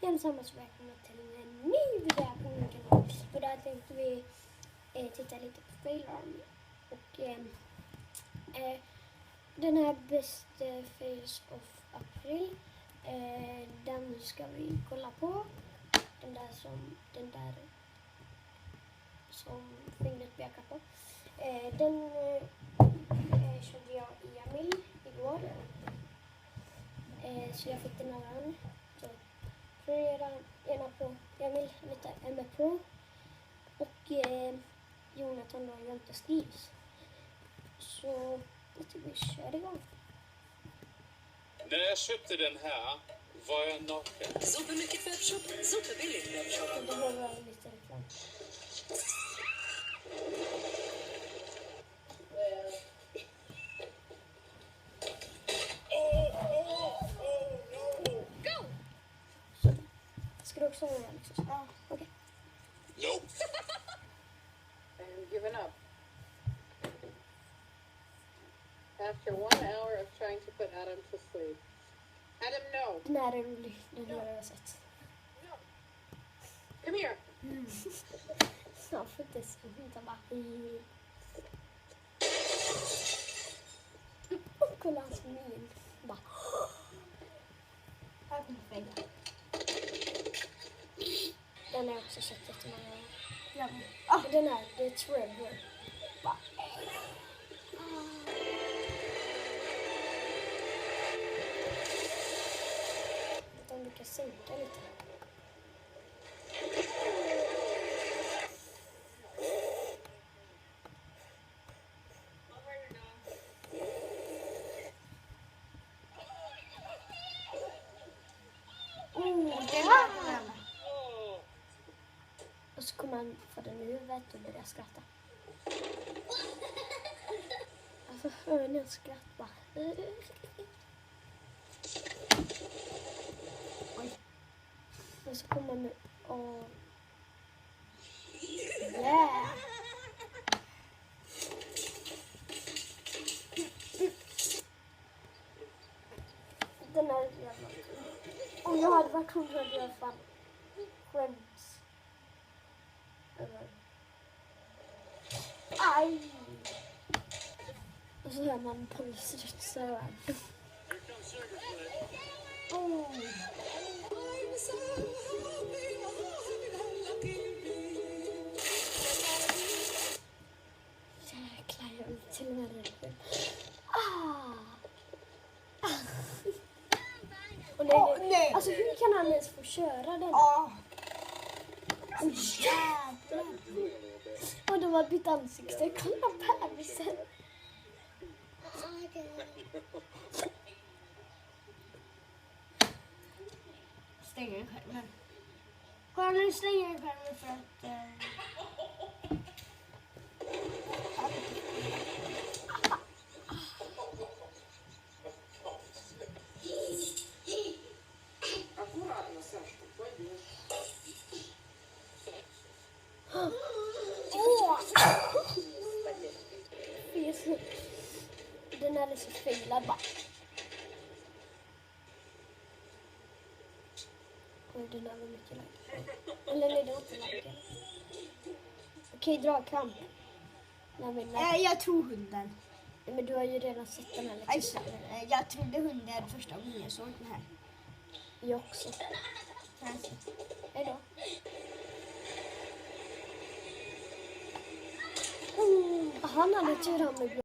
Allesammans välkomna till en ny video på min kanal. Och där tänkte vi titta lite på Fail Army. Och den här Best Fails of April, den ska vi kolla på. Den där som fingret pekar på. Den körde jag i Emil igår. Så jag fick den av han. Så prenumerera gärna på Emil, lite MF Pro. Och Jonathan då Jonte Steves. Så jag tycker vi kör igång. När jag köpte den här var jag naken. Supermycket webbshop, superbilligt webbshop. Det behöver lite reklam. Ska du också vara med, Alexis? Ja. Okej. Nope. And given up. After 1 hour of trying to put Adam to sleep. Adam, no. Den här är rolig. Den har jag sett. No. Come here. Ja, för det ska inte bara... Kolla hans min. Bara... Här kommer Fredda. Den har jag också sett jättemånga gånger. Den här, det är Trevor. Bara... De brukar sänka lite. Och så kommer han få den i huvudet och börjar skratta. Alltså hör ni skratta? Oj. Och så kommer han nu och... Yeah! Den här jävla... Om jag hade varit hon hade jag fan skämts. Aj! Och så hör man pulsret så här. Oh. Jäklar, jag vill till och med rädd. Och nej. Alltså hur kan han ens få köra den? Jävlar. Och de har bytt ansikte. Kolla bebisen. Stänger skärmen. Kolla nu stänger jag skärmen för att... Den är så failad bara. Oj, den där var mycket lag. Eller nej, det var inte lag. Okej, dragkamp. Jag tror hunden. Men du har ju redan sett den här. Liksom. Jag trodde hunden första gången jag såg den här. Jag också. Hej då. Han hade tur han med